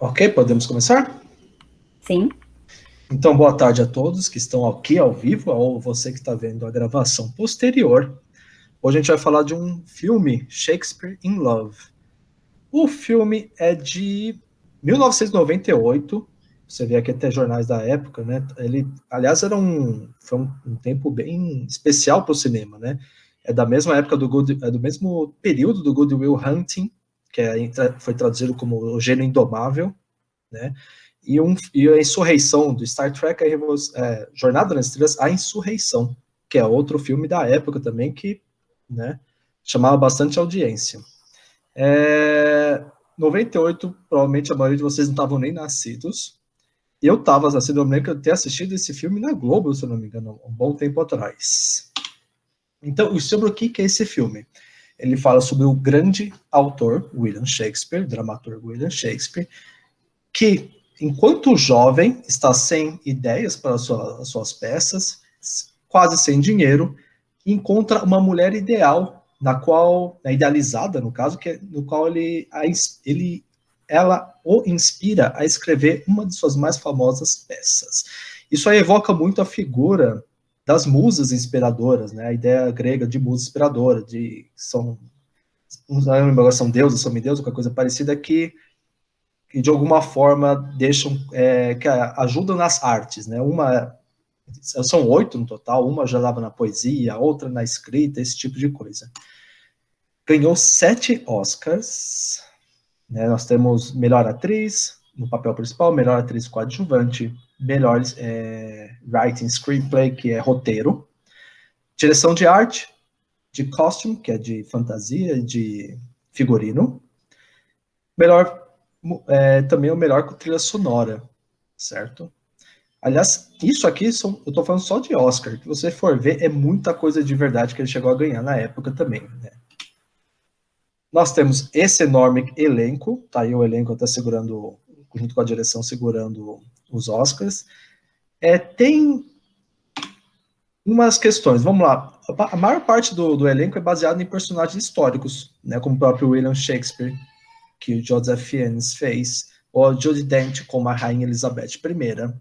Ok, podemos começar? Sim. Então, boa tarde a todos que estão aqui ao vivo, ou você que está vendo a gravação posterior. Hoje a gente vai falar de um filme, Shakespeare in Love. O filme é de 1998, você vê aqui até jornais da época, né? Ele, aliás, foi um tempo bem especial para o cinema, né? É da mesma época do mesmo período do Good Will Hunting, que foi traduzido como O Gênio Indomável, né? E a Insurreição do Star Trek, Jornada nas Estrelas, A Insurreição, que é outro filme da época também que, né, chamava bastante audiência. 98, provavelmente a maioria de vocês não estavam nem nascidos. Eu estava nascido, eu me lembro que eu ter assistido esse filme na Globo, se eu não me engano, um bom tempo atrás. Então, sobre o que é esse filme? Ele fala sobre o grande autor William Shakespeare, dramaturgo William Shakespeare, que, enquanto jovem, está sem ideias para as suas peças, quase sem dinheiro, encontra uma mulher ideal, idealizada, no caso, no qual ela o inspira a escrever uma de suas mais famosas peças. Isso aí evoca muito a figura das musas inspiradoras, né? A ideia grega de musa inspiradora, são deusas, são deuses, qualquer coisa parecida, que de alguma forma que ajudam nas artes, né? São 8 no total, uma já dava na poesia, outra na escrita, esse tipo de coisa. Ganhou 7 Oscars, né? Nós temos melhor atriz no papel principal, melhor atriz coadjuvante, melhor writing screenplay, que é roteiro, direção de arte, de costume, que é de fantasia, de figurino, também o melhor com trilha sonora, certo? Aliás, isso aqui, eu tô falando só de Oscar, que você for ver, é muita coisa de verdade que ele chegou a ganhar na época também, né? Nós temos esse enorme elenco, tá aí o elenco até segurando, junto com a direção, segurando os Oscars. Tem umas questões, vamos lá. A maior parte do elenco é baseado em personagens históricos, né, como o próprio William Shakespeare, que o Joseph Fiennes fez, ou a Judi Dench como a Rainha Elizabeth I,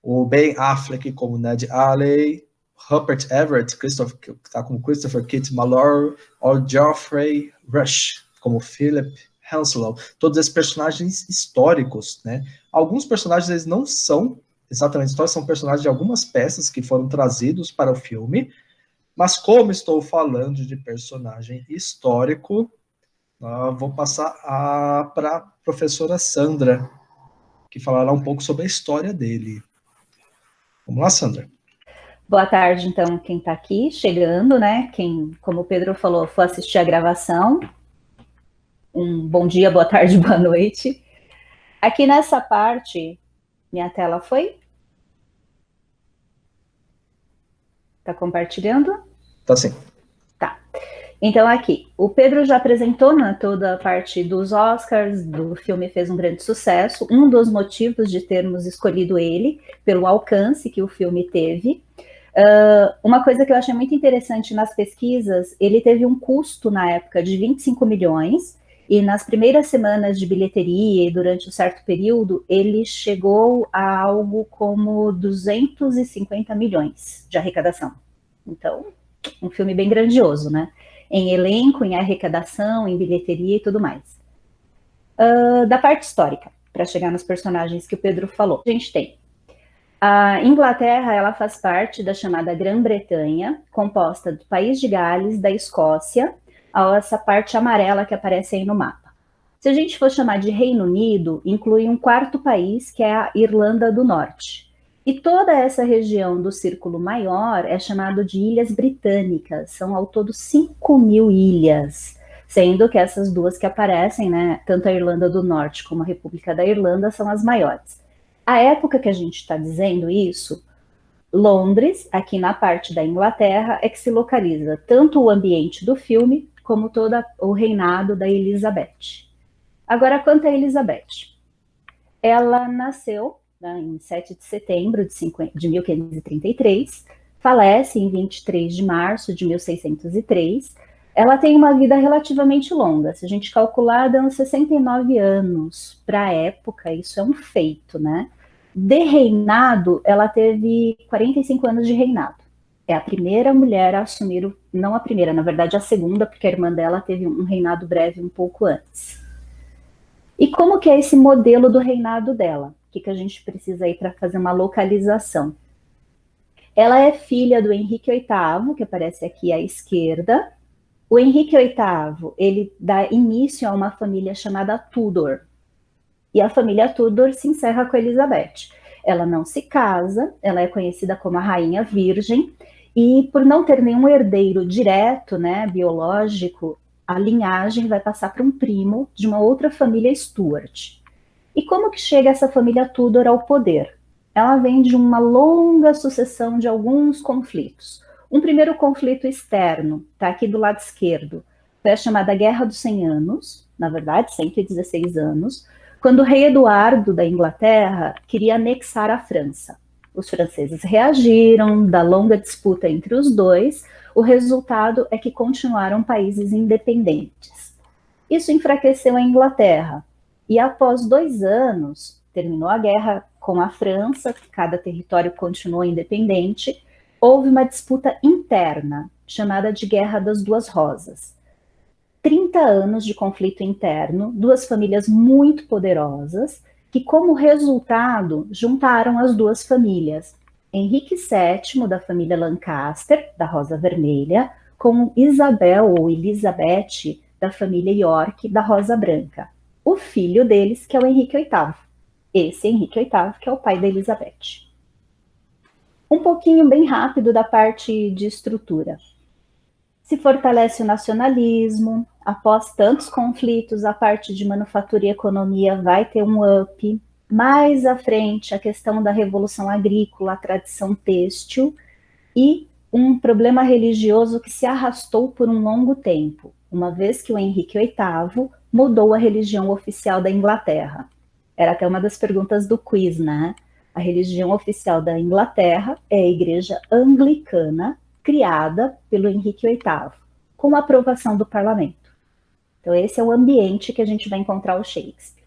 o Ben Affleck como Ned Alley, Rupert Everett, que está como Christopher Kit Mallory, ou Geoffrey Rush como Philip Henslow. Todos esses personagens históricos, né? Alguns personagens eles não são exatamente históricos, são personagens de algumas peças que foram trazidos para o filme, mas como estou falando de personagem histórico, vou passar para a professora Sandra, que falará um pouco sobre a história dele. Vamos lá, Sandra. Boa tarde, então, quem está aqui chegando, né? Quem, como o Pedro falou, for assistir a gravação. Um bom dia, boa tarde, boa noite. Aqui nessa parte, minha tela foi? Está compartilhando? Tá sim. Tá. Então, aqui, o Pedro já apresentou, né, toda a parte dos Oscars, do filme fez um grande sucesso. Um dos motivos de termos escolhido ele, pelo alcance que o filme teve. Uma coisa que eu achei muito interessante nas pesquisas, ele teve um custo na época de 25 milhões, e nas primeiras semanas de bilheteria e durante um certo período, ele chegou a algo como 250 milhões de arrecadação. Então, um filme bem grandioso, né? Em elenco, em arrecadação, em bilheteria e tudo mais. Da parte histórica, para chegar nos personagens que o Pedro falou, a gente tem a Inglaterra, ela faz parte da chamada Grã-Bretanha, composta do País de Gales, da Escócia, essa parte amarela que aparece aí no mapa. Se a gente for chamar de Reino Unido, inclui um quarto país, que é a Irlanda do Norte. E toda essa região do Círculo Maior é chamado de Ilhas Britânicas, são ao todo 5.000 ilhas, sendo que essas duas que aparecem, né, tanto a Irlanda do Norte como a República da Irlanda, são as maiores. A época que a gente está dizendo isso, Londres, aqui na parte da Inglaterra, é que se localiza tanto o ambiente do filme, como todo o reinado da Elizabeth. Agora, quanto a Elizabeth, ela nasceu, né, em 7 de setembro de 1533, falece em 23 de março de 1603, Ela tem uma vida relativamente longa. Se a gente calcular, dão 69 anos. Para a época, isso é um feito, né? De reinado, ela teve 45 anos de reinado. É a primeira mulher a assumir, não a primeira, na verdade a segunda, porque a irmã dela teve um reinado breve um pouco antes. E como que é esse modelo do reinado dela? O que a gente precisa aí para fazer uma localização? Ela é filha do Henrique VIII, que aparece aqui à esquerda. O Henrique VIII, ele dá início a uma família chamada Tudor. E a família Tudor se encerra com a Elizabeth. Ela não se casa, ela é conhecida como a Rainha Virgem, e por não ter nenhum herdeiro direto, né, biológico, a linhagem vai passar para um primo de uma outra família Stuart. E como que chega essa família Tudor ao poder? Ela vem de uma longa sucessão de alguns conflitos. Um primeiro conflito externo, está aqui do lado esquerdo, foi a chamada Guerra dos 100 Anos, na verdade, 116 anos, quando o rei Eduardo da Inglaterra queria anexar a França. Os franceses reagiram, da longa disputa entre os dois, o resultado é que continuaram países independentes. Isso enfraqueceu a Inglaterra, e após 2 anos, terminou a guerra com a França, cada território continuou independente, houve uma disputa interna, chamada de Guerra das Duas Rosas. 30 anos de conflito interno, duas famílias muito poderosas, que como resultado juntaram as duas famílias. Henrique VII, da família Lancaster, da Rosa Vermelha, com Isabel ou Elizabeth, da família York, da Rosa Branca. O filho deles, que é o Henrique VIII. Esse Henrique VIII, que é o pai da Elizabeth. Um pouquinho bem rápido da parte de estrutura. Se fortalece o nacionalismo, após tantos conflitos, a parte de manufatura e economia vai ter um up. Mais à frente, a questão da revolução agrícola, a tradição têxtil e um problema religioso que se arrastou por um longo tempo, uma vez que o Henrique VIII mudou a religião oficial da Inglaterra. Era até uma das perguntas do quiz, né? A religião oficial da Inglaterra é a Igreja Anglicana, criada pelo Henrique VIII, com a aprovação do parlamento. Então esse é o ambiente que a gente vai encontrar o Shakespeare.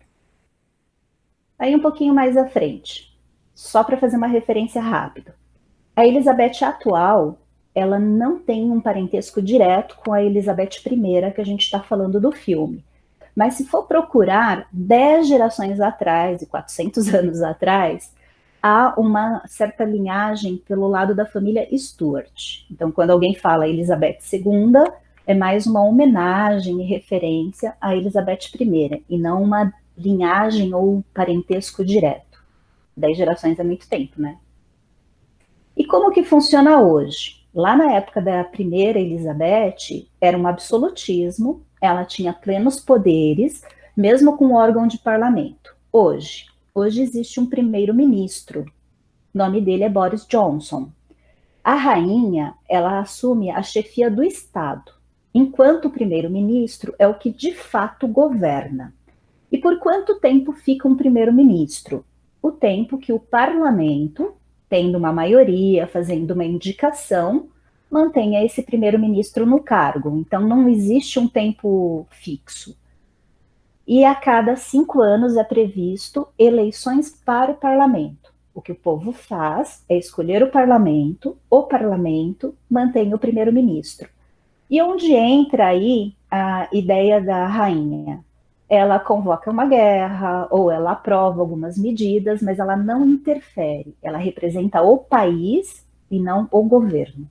Aí um pouquinho mais à frente, só para fazer uma referência rápida. A Elizabeth atual, ela não tem um parentesco direto com a Elizabeth I, que a gente está falando do filme. Mas se for procurar 10 gerações atrás e 400 anos atrás, há uma certa linhagem pelo lado da família Stuart. Então, quando alguém fala Elizabeth II, é mais uma homenagem e referência a Elizabeth I, e não uma linhagem ou parentesco direto. 10 gerações é muito tempo, né? E como que funciona hoje? Lá na época da primeira Elizabeth, era um absolutismo, ela tinha plenos poderes, mesmo com órgão de parlamento. Hoje existe um primeiro-ministro, o nome dele é Boris Johnson. A rainha, ela assume a chefia do Estado, enquanto o primeiro-ministro é o que de fato governa. E por quanto tempo fica um primeiro-ministro? O tempo que o parlamento, tendo uma maioria, fazendo uma indicação, mantenha esse primeiro-ministro no cargo. Então, não existe um tempo fixo. E a cada 5 anos é previsto eleições para o parlamento. O que o povo faz é escolher o parlamento mantém o primeiro-ministro. E onde entra aí a ideia da rainha? Ela convoca uma guerra, ou ela aprova algumas medidas, mas ela não interfere. Ela representa o país e não o governo.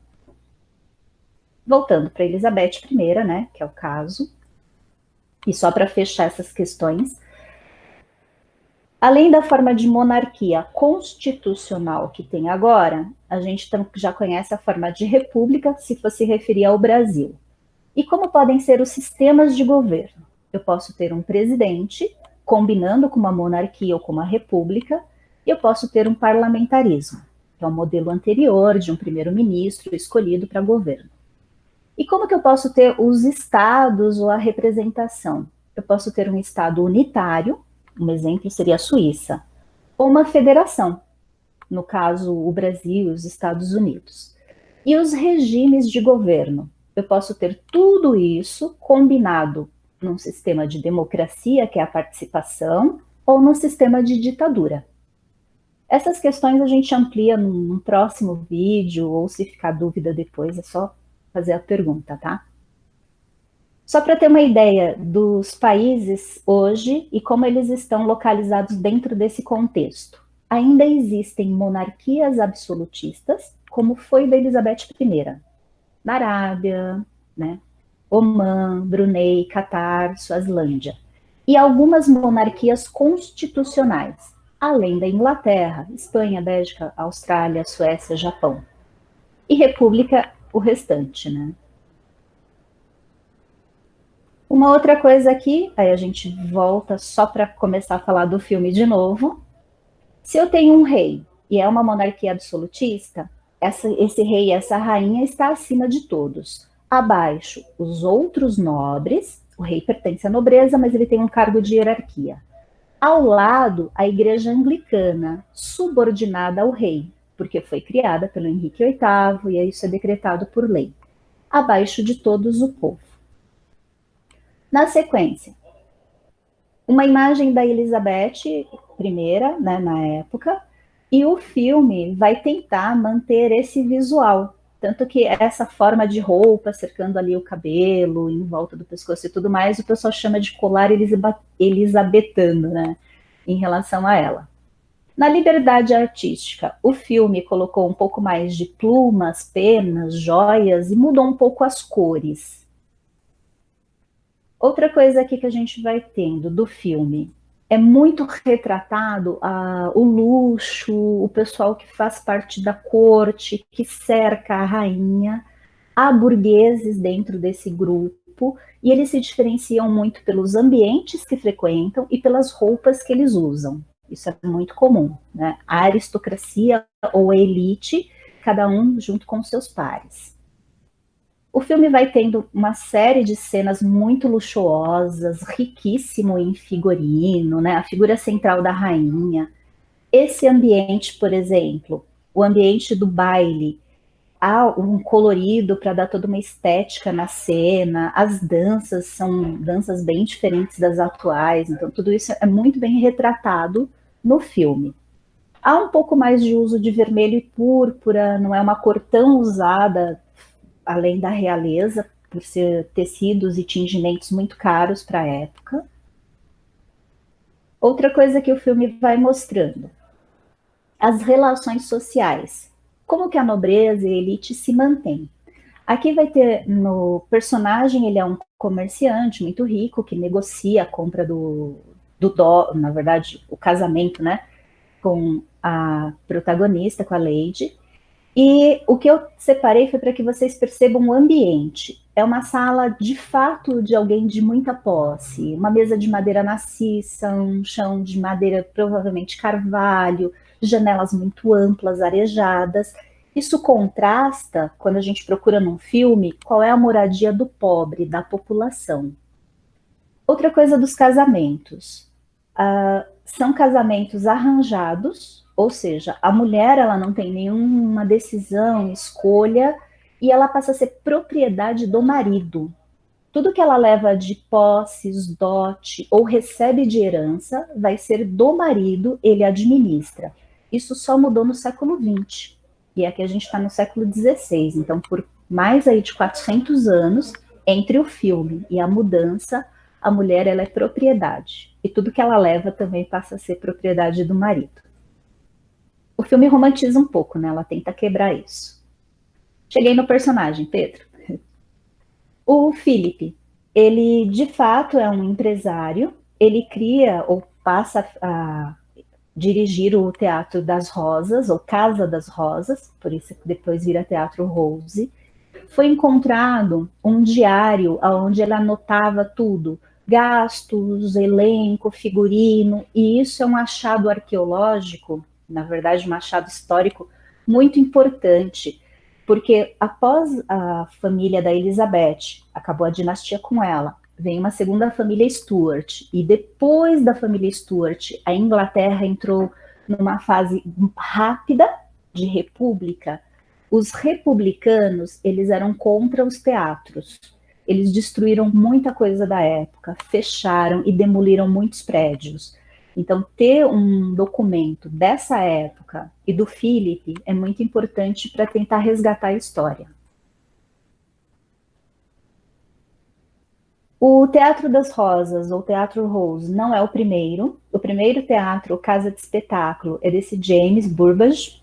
Voltando para Elizabeth I, né, que é o caso, e só para fechar essas questões, além da forma de monarquia constitucional que tem agora, a gente já conhece a forma de república, se fosse referir ao Brasil. E como podem ser os sistemas de governo? Eu posso ter um presidente, combinando com uma monarquia ou com uma república, e eu posso ter um parlamentarismo, que é um modelo anterior de um primeiro-ministro escolhido para governo. E como que eu posso ter os estados ou a representação? Eu posso ter um estado unitário, um exemplo seria a Suíça, ou uma federação, no caso o Brasil e os Estados Unidos. E os regimes de governo? eu posso ter tudo isso combinado num sistema de democracia, que é a participação, ou num sistema de ditadura. Essas questões a gente amplia num próximo vídeo, ou se ficar dúvida depois, é só fazer a pergunta, tá? Só para ter uma ideia dos países hoje e como eles estão localizados dentro desse contexto. Ainda existem monarquias absolutistas, como foi da Elizabeth I, na Arábia, né? Omã, Brunei, Catar, Suazilândia. E algumas monarquias constitucionais, além da Inglaterra, Espanha, Bélgica, Austrália, Suécia, Japão. E república, o restante, né? Uma outra coisa aqui, aí a gente volta só para começar a falar do filme de novo. Se eu tenho um rei e é uma monarquia absolutista, esse rei e essa rainha está acima de todos. Abaixo, os outros nobres, o rei pertence à nobreza, mas ele tem um cargo de hierarquia. Ao lado, a igreja anglicana, subordinada ao rei, porque foi criada pelo Henrique VIII e isso é decretado por lei. Abaixo de todos, o povo. Na sequência, uma imagem da Elizabeth I, né, na época, e o filme vai tentar manter esse visual. Tanto que essa forma de roupa, cercando ali o cabelo, em volta do pescoço e tudo mais, o pessoal chama de colar elisabetano, né, em relação a ela. Na liberdade artística, o filme colocou um pouco mais de plumas, penas, joias e mudou um pouco as cores. Outra coisa aqui que a gente vai tendo do filme, é muito retratado o luxo, o pessoal que faz parte da corte, que cerca a rainha. Há burgueses dentro desse grupo, e eles se diferenciam muito pelos ambientes que frequentam e pelas roupas que eles usam. Isso é muito comum, né? A aristocracia ou a elite, cada um junto com seus pares. O filme vai tendo uma série de cenas muito luxuosas, riquíssimo em figurino, né? A figura central da rainha. Esse ambiente, por exemplo, o ambiente do baile, há um colorido para dar toda uma estética na cena, as danças são danças bem diferentes das atuais, então tudo isso é muito bem retratado no filme. Há um pouco mais de uso de vermelho e púrpura, não é uma cor tão usada além da realeza, por ser tecidos e tingimentos muito caros para a época. Outra coisa que o filme vai mostrando, as relações sociais, como que a nobreza e a elite se mantêm. Aqui vai ter, no personagem, ele é um comerciante muito rico, que negocia a compra na verdade, o casamento, né, com a protagonista, com a Lady. E o que eu separei foi para que vocês percebam o ambiente. É uma sala, de fato, de alguém de muita posse. Uma mesa de madeira maciça, um chão de madeira, provavelmente carvalho, janelas muito amplas, arejadas. Isso contrasta, quando a gente procura num filme, qual é a moradia do pobre, da população. Outra coisa dos casamentos. São casamentos arranjados, ou seja, a mulher ela não tem nenhuma decisão, escolha, e ela passa a ser propriedade do marido. Tudo que ela leva de posses, dote ou recebe de herança vai ser do marido, ele administra. Isso só mudou no século XX, e aqui a gente está no século XVI, então por mais aí de 400 anos, entre o filme e a mudança, a mulher ela é propriedade, e tudo que ela leva também passa a ser propriedade do marido. O filme romantiza um pouco, né? Ela tenta quebrar isso. Cheguei no personagem, Pedro. O Philip, ele de fato é um empresário, ele cria ou passa a dirigir o Teatro das Rosas, ou Casa das Rosas, por isso que depois vira Teatro Rose. Foi encontrado um diário onde ele anotava tudo, gastos, elenco, figurino, e isso é um achado arqueológico, na verdade um achado histórico muito importante, porque após a família da Elizabeth, acabou a dinastia com ela, vem uma segunda família Stuart, e depois da família Stuart, a Inglaterra entrou numa fase rápida de república. Os republicanos, eles eram contra os teatros. Eles destruíram muita coisa da época, fecharam e demoliram muitos prédios. Então, ter um documento dessa época e do Philip é muito importante para tentar resgatar a história. O Teatro das Rosas, ou Teatro Rose, não é o primeiro. O primeiro teatro, Casa de Espetáculo, é desse James Burbage.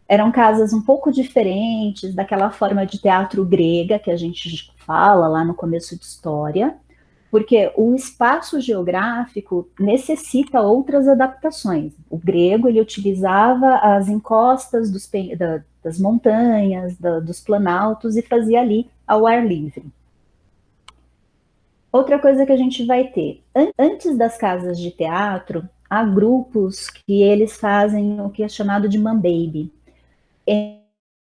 Eram casas um pouco diferentes daquela forma de teatro grega que a gente fala lá no começo de história, porque o espaço geográfico necessita outras adaptações. O grego, ele utilizava as encostas das montanhas, dos planaltos, e fazia ali ao ar livre. Outra coisa que a gente vai ter, antes das casas de teatro, há grupos que eles fazem o que é chamado de man-baby,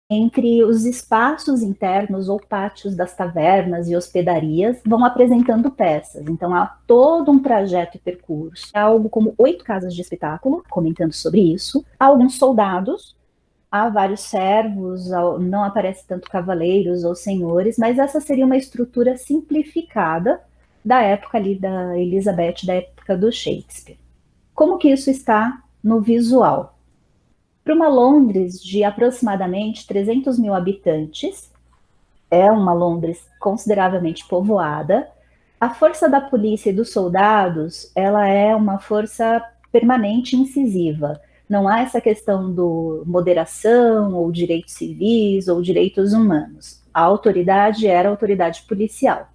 entre os espaços internos ou pátios das tavernas e hospedarias, vão apresentando peças. Então, há todo um trajeto e percurso. Há algo como 8 casas de espetáculo, comentando sobre isso. Há alguns soldados, há vários servos, não aparece tanto cavaleiros ou senhores, mas essa seria uma estrutura simplificada da época ali da Elizabeth, da época do Shakespeare. Como que isso está no visual? Para uma Londres de aproximadamente 300 mil habitantes, é uma Londres consideravelmente povoada, a força da polícia e dos soldados, ela é uma força permanente e incisiva. Não há essa questão do moderação, ou direitos civis, ou direitos humanos. A autoridade era a autoridade policial.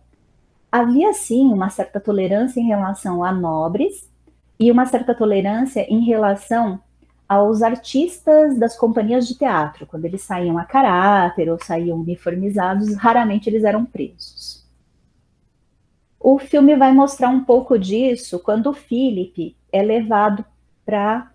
Havia, sim, uma certa tolerância em relação a nobres e uma certa tolerância em relação aos artistas das companhias de teatro. Quando eles saíam a caráter ou saíam uniformizados, raramente eles eram presos. O filme vai mostrar um pouco disso quando o Philip é levado para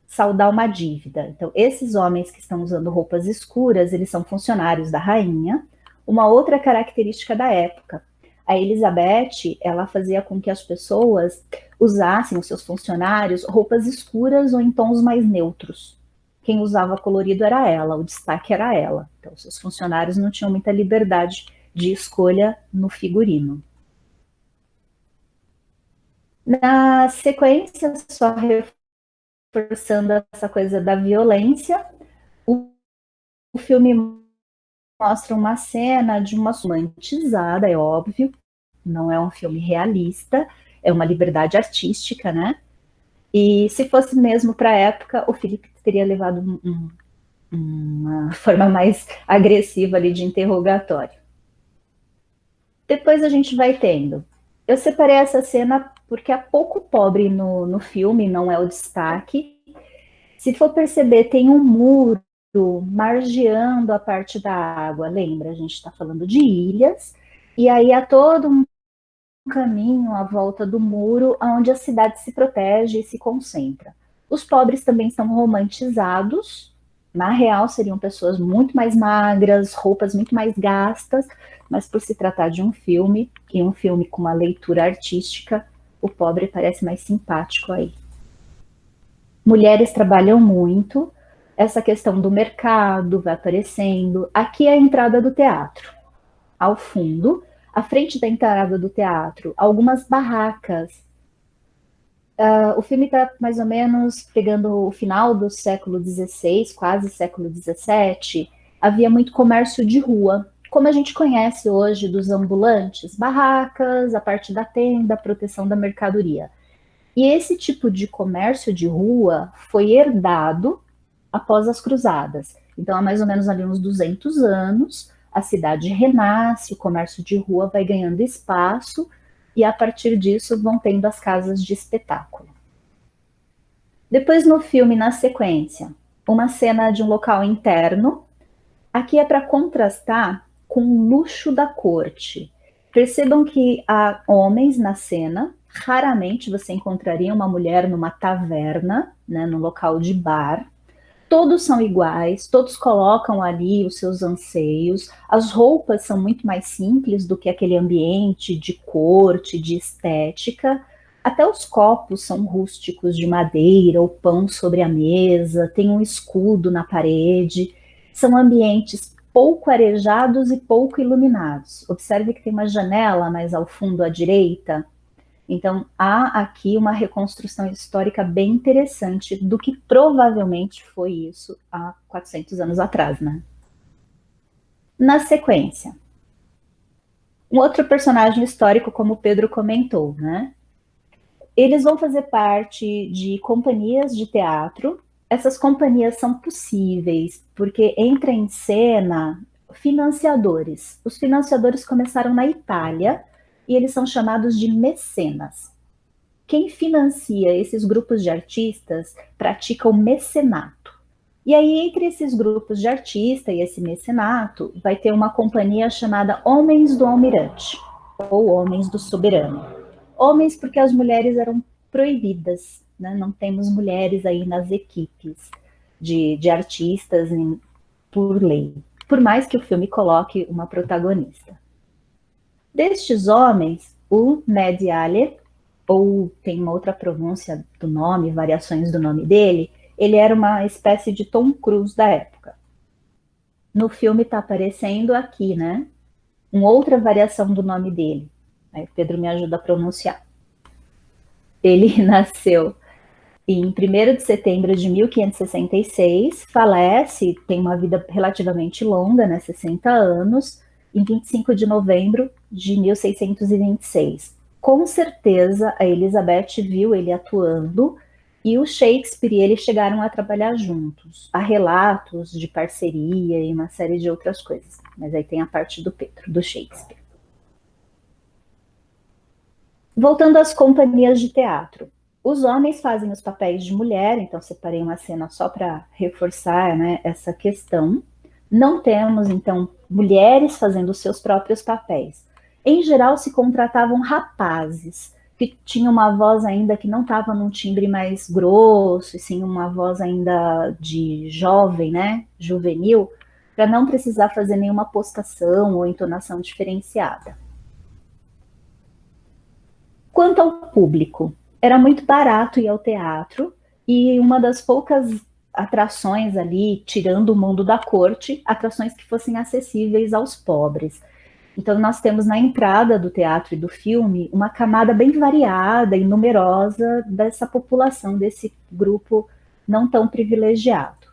saldar uma dívida. Então, esses homens que estão usando roupas escuras, eles são funcionários da rainha. Uma outra característica da época, a Elizabeth, ela fazia com que as pessoas usassem, os seus funcionários, roupas escuras ou em tons mais neutros. Quem usava colorido era ela, o destaque era ela. Então, os seus funcionários não tinham muita liberdade de escolha no figurino. Na sequência, só reforçando essa coisa da violência, o filme mostra uma cena de uma romantizada, é óbvio, não é um filme realista, é uma liberdade artística, né? E se fosse mesmo para a época, o Philip teria levado uma forma mais agressiva ali de interrogatório. Depois a gente vai tendo. Eu separei essa cena porque é pouco pobre no filme, não é o destaque. Se for perceber, tem um muro margeando a parte da água. Lembra, a gente está falando de ilhas, e aí há todo um caminho à volta do muro, onde a cidade se protege e se concentra. Os pobres também são romantizados, na real seriam pessoas muito mais magras, roupas muito mais gastas, mas por se tratar de um filme, e um filme com uma leitura artística, o pobre parece mais simpático aí. Mulheres trabalham muito, essa questão do mercado vai aparecendo. Aqui é a entrada do teatro. Ao fundo, à frente da entrada do teatro, algumas barracas. O filme está mais ou menos pegando o final do século XVI, quase século XVII. Havia muito comércio de rua, como a gente conhece hoje dos ambulantes, barracas, a parte da tenda, a proteção da mercadoria. E esse tipo de comércio de rua foi herdado após as cruzadas. Então, há mais ou menos ali uns 200 anos, a cidade renasce, o comércio de rua vai ganhando espaço, e a partir disso vão tendo as casas de espetáculo. Depois no filme, na sequência, uma cena de um local interno. Aqui é para contrastar com o luxo da corte. Percebam que há homens na cena, raramente você encontraria uma mulher numa taverna, né, num local de bar. Todos são iguais, todos colocam ali os seus anseios, as roupas são muito mais simples do que aquele ambiente de corte, de estética, até os copos são rústicos de madeira, o pão sobre a mesa, tem um escudo na parede, são ambientes pouco arejados e pouco iluminados. Observe que tem uma janela mais ao fundo à direita. Então, há aqui uma reconstrução histórica bem interessante do que provavelmente foi isso há 400 anos atrás, né? Na sequência, um outro personagem histórico, como o Pedro comentou, né? Eles vão fazer parte de companhias de teatro. Essas companhias são possíveis porque entra em cena financiadores. Os financiadores começaram na Itália e eles são chamados de mecenas. Quem financia esses grupos de artistas pratica o mecenato. E aí, entre esses grupos de artista e esse mecenato, vai ter uma companhia chamada Homens do Almirante, ou Homens do Soberano. Homens porque as mulheres eram proibidas, né? Não temos mulheres aí nas equipes de artistas por lei, por mais que o filme coloque uma protagonista. Destes homens, o Mediale, ou tem uma outra pronúncia do nome, variações do nome dele, ele era uma espécie de Tom Cruise da época. No filme está aparecendo aqui, né? Uma outra variação do nome dele. Aí Pedro me ajuda a pronunciar. Ele nasceu em 1º de setembro de 1566, falece, tem uma vida relativamente longa, né, 60 anos, em 25 de novembro de 1626. Com certeza a Elizabeth viu ele atuando e o Shakespeare e ele chegaram a trabalhar juntos. Há relatos de parceria e uma série de outras coisas, mas aí tem a parte do Pedro, do Shakespeare. Voltando às companhias de teatro. Os homens fazem os papéis de mulher, então separei uma cena só para reforçar, né, essa questão. Não temos, então, mulheres fazendo os seus próprios papéis. Em geral, se contratavam rapazes, que tinham uma voz ainda que não estava num timbre mais grosso, e sim uma voz ainda de jovem, né, juvenil, para não precisar fazer nenhuma postação ou entonação diferenciada. Quanto ao público, era muito barato ir ao teatro e uma das poucas atrações ali, tirando o mundo da corte, atrações que fossem acessíveis aos pobres. Então nós temos na entrada do teatro e do filme uma camada bem variada e numerosa dessa população, desse grupo não tão privilegiado.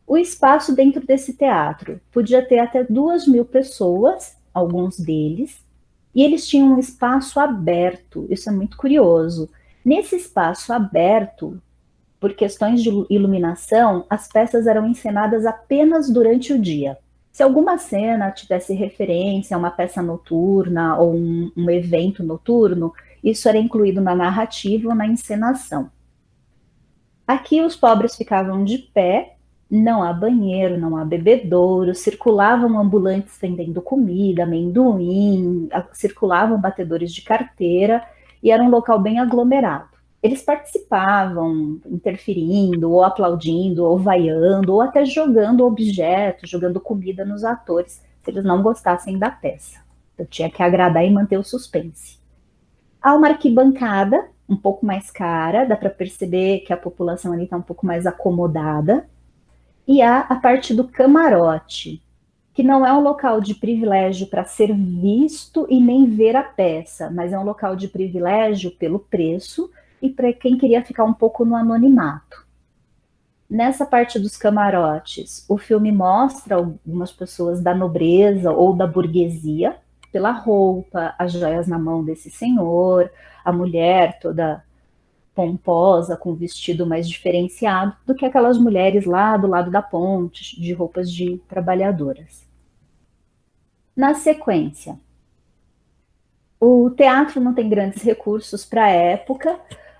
O espaço dentro desse teatro podia ter até 2.000 pessoas, alguns deles, e eles tinham um espaço aberto, isso é muito curioso. Nesse espaço aberto, por questões de iluminação, as peças eram encenadas apenas durante o dia. Se alguma cena tivesse referência a uma peça noturna ou um evento noturno, isso era incluído na narrativa ou na encenação. Aqui os pobres ficavam de pé, não há banheiro, não há bebedouro, circulavam ambulantes vendendo comida, amendoim, circulavam batedores de carteira e era um local bem aglomerado. Eles participavam, interferindo, ou aplaudindo, ou vaiando, ou até jogando objetos, jogando comida nos atores, se eles não gostassem da peça. Eu tinha que agradar e manter o suspense. Há uma arquibancada, um pouco mais cara, dá para perceber que a população ali está um pouco mais acomodada. E há a parte do camarote, que não é um local de privilégio para ser visto e nem ver a peça, mas é um local de privilégio pelo preço e para quem queria ficar um pouco no anonimato. Nessa parte dos camarotes, o filme mostra algumas pessoas da nobreza ou da burguesia, pela roupa, as joias na mão desse senhor, a mulher toda pomposa, com vestido mais diferenciado, do que aquelas mulheres lá do lado da ponte, de roupas de trabalhadoras. Na sequência, o teatro não tem grandes recursos para a época.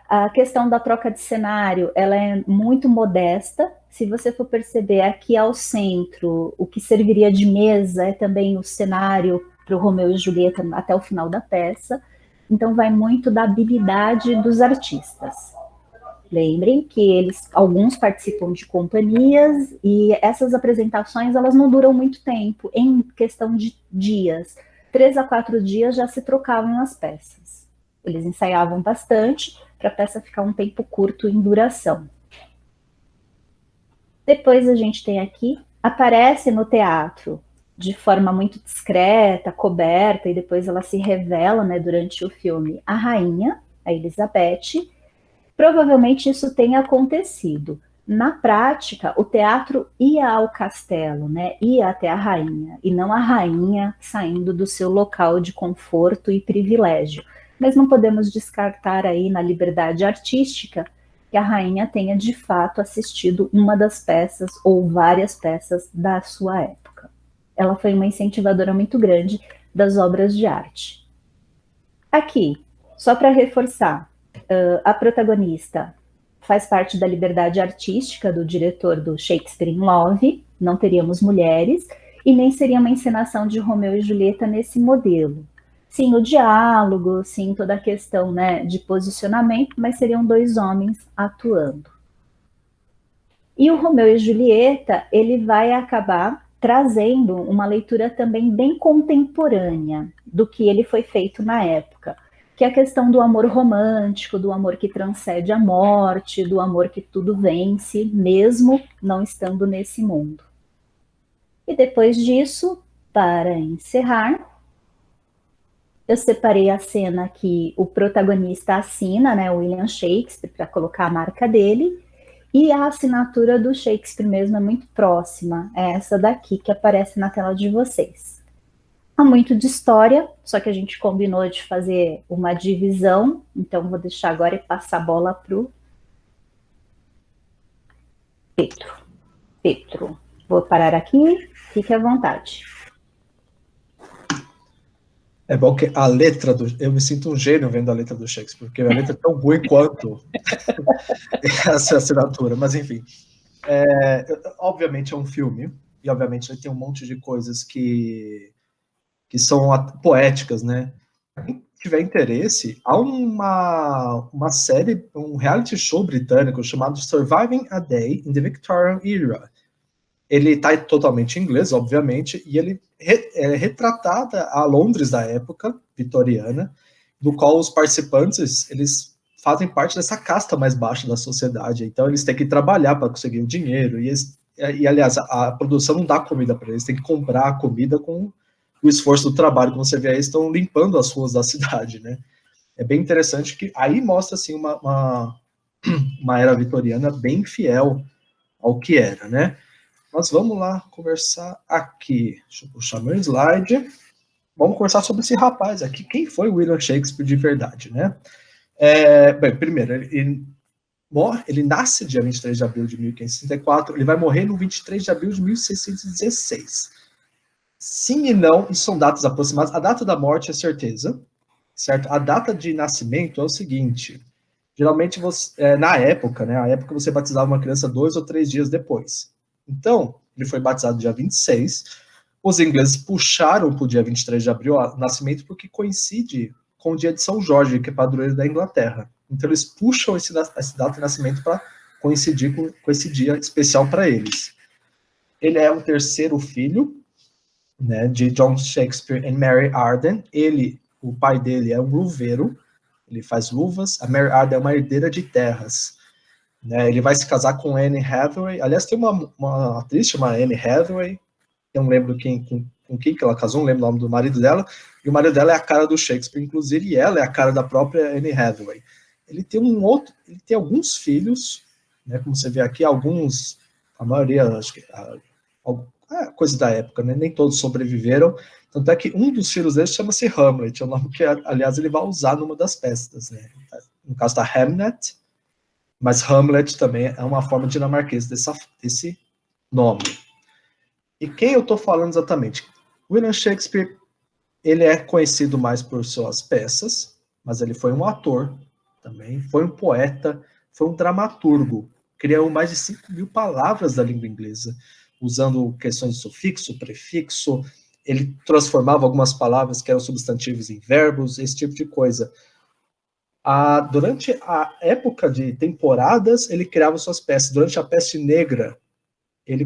A questão da troca de cenário, ela é muito modesta. Se você for perceber aqui ao centro, o que serviria de mesa é também o cenário para o Romeu e Julieta até o final da peça. Então vai muito da habilidade dos artistas. Lembrem que alguns participam de companhias e essas apresentações elas não duram muito tempo, em questão de dias. 3 a 4 dias já se trocavam as peças. Eles ensaiavam bastante para a peça ficar um tempo curto em duração. Depois a gente tem aqui aparece no teatro de forma muito discreta, coberta, e depois ela se revela, né, durante o filme, a rainha, a Elizabeth. Provavelmente isso tenha acontecido. Na prática, o teatro ia ao castelo, né? Ia até a rainha, e não a rainha saindo do seu local de conforto e privilégio. Mas não podemos descartar aí na liberdade artística que a rainha tenha de fato assistido uma das peças ou várias peças da sua época. Ela foi uma incentivadora muito grande das obras de arte. Aqui, só para reforçar, a protagonista faz parte da liberdade artística do diretor do Shakespeare in Love, não teríamos mulheres, e nem seria uma encenação de Romeu e Julieta nesse modelo. Sim, o diálogo, sim, toda a questão, né, de posicionamento, mas seriam dois homens atuando. E o Romeu e Julieta, ele vai acabar trazendo uma leitura também bem contemporânea do que ele foi feito na época, que é a questão do amor romântico, do amor que transcende a morte, do amor que tudo vence, mesmo não estando nesse mundo. E depois disso, para encerrar, eu separei a cena que o protagonista assina, né, William Shakespeare, para colocar a marca dele, e a assinatura do Shakespeare mesmo é muito próxima, é essa daqui que aparece na tela de vocês. Há muito de história, só que a gente combinou de fazer uma divisão, então vou deixar agora e passar a bola para o Pedro. Pedro, vou parar aqui, fique à vontade. É bom que a letra do... Eu me sinto um gênio vendo a letra do Shakespeare, porque a letra é tão ruim quanto essa assinatura, mas enfim. Obviamente é um filme, e obviamente ele tem um monte de coisas que são poéticas, né? Quem tiver interesse, há uma série, um reality show britânico chamado Surviving a Day in the Victorian Era. Ele está totalmente em inglês, obviamente, e ele é retratada a Londres da época vitoriana, do qual os participantes, eles fazem parte dessa casta mais baixa da sociedade, então eles têm que trabalhar para conseguir o dinheiro, e aliás, a produção não dá comida para eles, tem que comprar a comida com o esforço do trabalho. Como você vê aí, estão limpando as ruas da cidade, né? É bem interessante que aí mostra, assim, uma era vitoriana bem fiel ao que era, né? Mas vamos lá conversar aqui. Deixa eu puxar meu slide. Vamos conversar sobre esse rapaz aqui. Quem foi William Shakespeare de verdade, né? Bem, primeiro, ele nasce dia 23 de abril de 1564, ele vai morrer no 23 de abril de 1616. Sim e não, e são datas aproximadas. A data da morte é certeza, certo? A data de nascimento é o seguinte: geralmente, na época, né? A época você batizava uma criança 2 ou 3 dias depois. Então, ele foi batizado dia 26. Os ingleses puxaram para o dia 23 de abril o nascimento porque coincide com o dia de São Jorge, que é padroeiro da Inglaterra. Então, eles puxam essa data de nascimento para coincidir com esse dia especial para eles. Ele é o terceiro filho, né, de John Shakespeare e Mary Arden. O pai dele é um luveiro, ele faz luvas. A Mary Arden é uma herdeira de terras. Né, ele vai se casar com Anne Hathaway. Aliás, tem uma atriz chamada Anne Hathaway, eu não lembro com quem que ela casou, não lembro o nome do marido dela, e o marido dela é a cara do Shakespeare, inclusive, e ela é a cara da própria Anne Hathaway. Ele tem alguns filhos, né, como você vê aqui, a maioria, acho que coisa da época, né, nem todos sobreviveram, tanto é que um dos filhos dele chama-se Hamlet, é o nome que, aliás, ele vai usar numa das peças, né, no caso da Hamnet, mas Hamlet também é uma forma dinamarquesa desse nome. E quem eu estou falando exatamente? William Shakespeare, ele é conhecido mais por suas peças, mas ele foi um ator também, foi um poeta, foi um dramaturgo, criou mais de 5.000 palavras da língua inglesa, usando questões de sufixo, prefixo, ele transformava algumas palavras que eram substantivos em verbos, esse tipo de coisa. Durante a época de temporadas, ele criava suas peças. Durante a Peste Negra, ele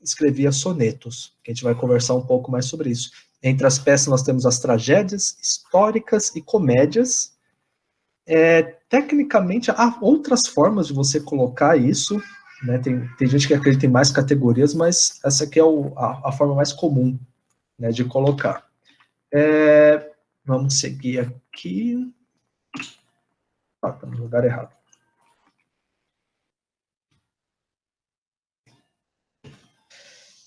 escrevia sonetos, que a gente vai conversar um pouco mais sobre isso. Entre as peças nós temos as tragédias históricas e comédias. Tecnicamente, há outras formas de você colocar isso, né? Tem gente que acredita em mais categorias, mas essa aqui é a forma mais comum, né, de colocar. Vamos seguir aqui. Tá no lugar errado.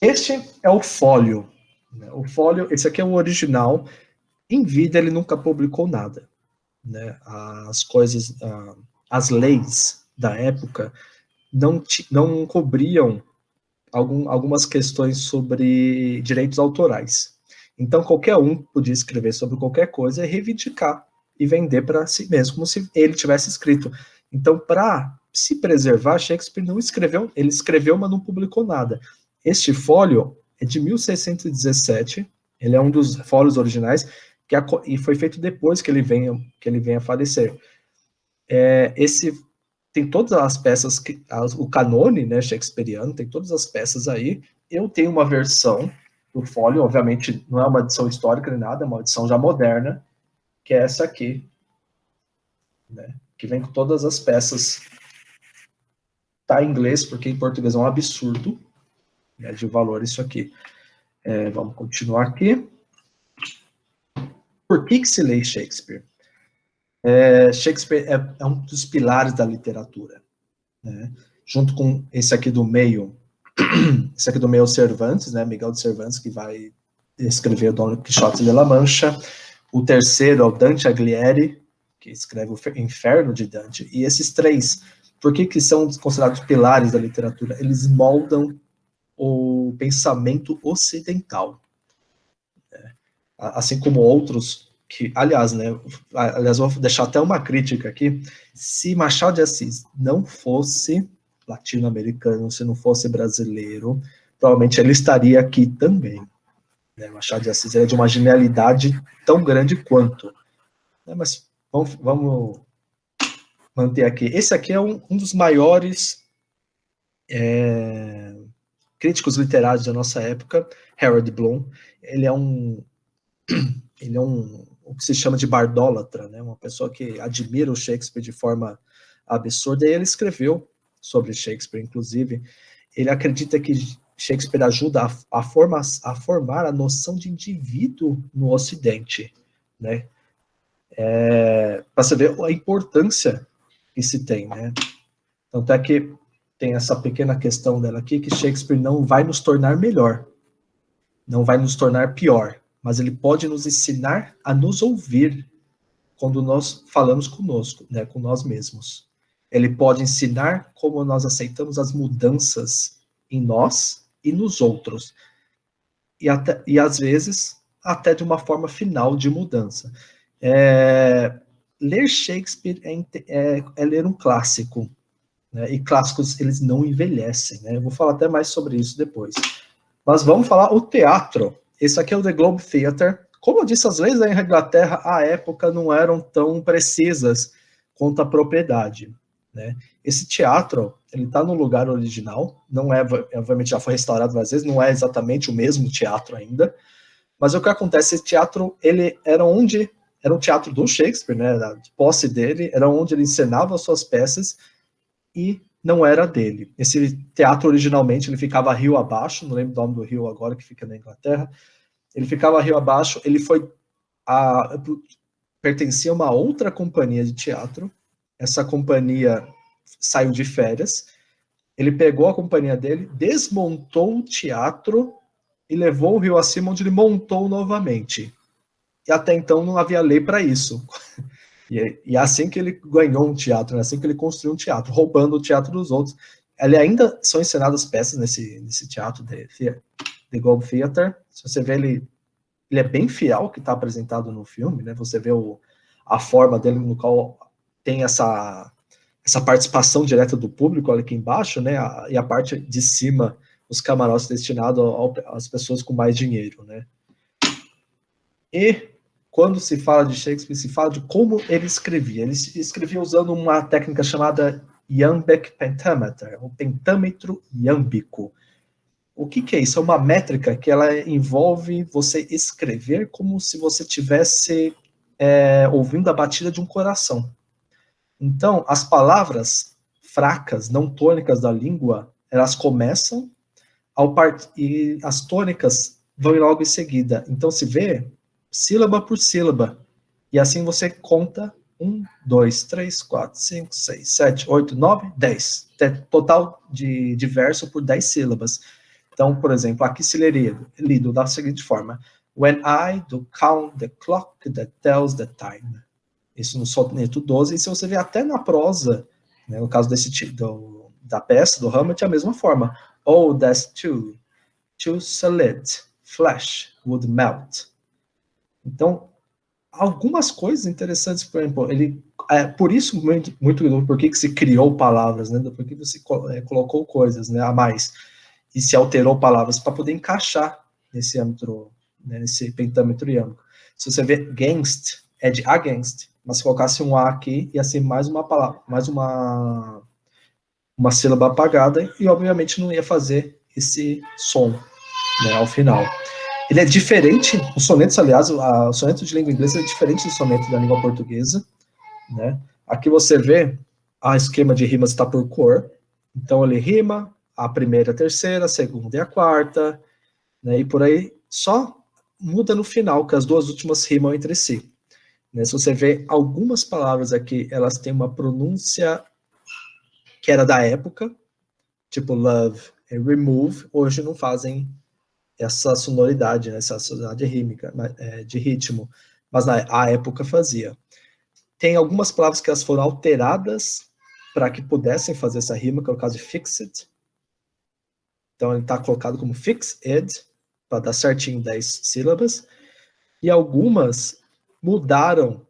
Este é o fólio. O fólio, esse aqui é o original. Em vida ele nunca publicou nada, né? As coisas, as leis da época não cobriam algumas questões sobre direitos autorais. Então qualquer um podia escrever sobre qualquer coisa e reivindicar e vender para si mesmo, como se ele tivesse escrito. Então, para se preservar, Shakespeare não escreveu, ele escreveu, mas não publicou nada. Este fólio é de 1617, ele é um dos fólios originais, e foi feito depois que ele venha a falecer. Esse tem todas as peças, o canone, né, shakespeariano, tem todas as peças aí. Eu tenho uma versão do fólio, obviamente não é uma edição histórica nem nada, é uma edição já moderna, que é essa aqui, né, que vem com todas as peças. Tá em inglês, porque em português é um absurdo, né, de valor isso aqui. Vamos continuar aqui. Por que se lê Shakespeare? Shakespeare é um dos pilares da literatura, né? Junto com esse aqui do meio, esse aqui do meio é o Cervantes, né? Miguel de Cervantes, que vai escrever o Don Quixote de la Mancha. O terceiro é o Dante Alighieri, que escreve o Inferno de Dante. E esses três, por que são considerados pilares da literatura? Eles moldam o pensamento ocidental, né? Assim como outros que, aliás, vou deixar até uma crítica aqui. Se Machado de Assis não fosse latino-americano, se não fosse brasileiro, provavelmente ele estaria aqui também, né? Machado de Assis é de uma genialidade tão grande quanto, né? Mas vamos manter aqui. Esse aqui é um dos maiores críticos literários da nossa época, Harold Bloom. Ele é um o que se chama de bardólatra, né? Uma pessoa que admira o Shakespeare de forma absurda, e ele escreveu sobre Shakespeare, inclusive. Ele acredita que Shakespeare ajuda a formar a noção de indivíduo no Ocidente, né? Para você ver a importância que se tem, né? Tanto é que tem essa pequena questão dela aqui, que Shakespeare não vai nos tornar melhor, não vai nos tornar pior, mas ele pode nos ensinar a nos ouvir quando nós falamos conosco, né, com nós mesmos. Ele pode ensinar como nós aceitamos as mudanças em nós e nos outros. E às vezes, até de uma forma final de mudança. Ler Shakespeare é ler um clássico, né, e clássicos, eles não envelhecem, né? Eu vou falar até mais sobre isso depois. Mas vamos falar o teatro. Esse aqui é o The Globe Theatre. Como eu disse, as leis da Inglaterra, à época, não eram tão precisas quanto a propriedade, né? Esse teatro, ele está no lugar original, não é, obviamente já foi restaurado várias vezes, não é exatamente o mesmo teatro ainda, mas o que acontece, esse teatro, ele era um teatro do Shakespeare, né, da posse dele, era onde ele encenava as suas peças, e não era dele. Esse teatro, originalmente, ele ficava rio abaixo, não lembro o nome do rio agora, que fica na Inglaterra. Ele ficava rio abaixo, ele pertencia a uma outra companhia de teatro. Essa companhia saiu de férias. Ele pegou a companhia dele, desmontou o teatro e levou o rio acima, onde ele montou novamente. E até então não havia lei para isso. E é assim que ele ganhou um teatro, é assim que ele construiu um teatro, roubando o teatro dos outros. Ele ainda são encenadas peças nesse teatro, The Globe Theatre. Se você vê, ele é bem fiel ao que está apresentado no filme, né? Você vê a forma dele, no qual tem essa participação direta do público, olha aqui embaixo, né? E a parte de cima, os camarotes destinados às pessoas com mais dinheiro, né? E quando se fala de Shakespeare, se fala de como ele escrevia. Ele escrevia usando uma técnica chamada iambic pentameter, o pentâmetro iâmbico. O que é isso? É uma métrica que ela envolve você escrever como se você estivesse ouvindo a batida de um coração. Então, as palavras fracas, não tônicas da língua, elas começam e as tônicas vão logo em seguida. Então, se vê sílaba por sílaba. E assim você conta 1, 2, 3, 4, 5, 6, 7, 8, 9, 10. Total de verso por 10 sílabas. Então, por exemplo, aqui se leria lido da seguinte forma: When I do count the clock that tells the time. Isso no soneto 12. E se você ver até na prosa, né, no caso da peça, do Hamlet, é a mesma forma. Oh, that's too solid, flesh would melt. Então, algumas coisas interessantes, por exemplo, por isso, muito por que se criou palavras, né? Por que se colocou coisas, né, a mais, e se alterou palavras para poder encaixar nesse âmbito, né, nesse pentâmetro iâmico. Se você vê against, é de against, mas se colocasse um A aqui, ia ser mais uma palavra, mais uma sílaba apagada, e obviamente não ia fazer esse som, né, ao final. Ele é diferente, os sonetos, aliás, o soneto de língua inglesa é diferente do soneto da língua portuguesa, né? Aqui você vê a esquema de rimas está por cor, então ele rima a primeira, a terceira, a segunda e a quarta, né? E por aí só muda no final, que as duas últimas rimam entre si. Né? Se você vê algumas palavras aqui, elas têm uma pronúncia que era da época, tipo love e remove, hoje não fazem essa sonoridade, né, essa sonoridade rítmica, de ritmo, mas na época fazia. Tem algumas palavras que elas foram alteradas para que pudessem fazer essa rima, que é o caso de fixed. Então ele está colocado como fixed, para dar certinho 10 sílabas, e algumas mudaram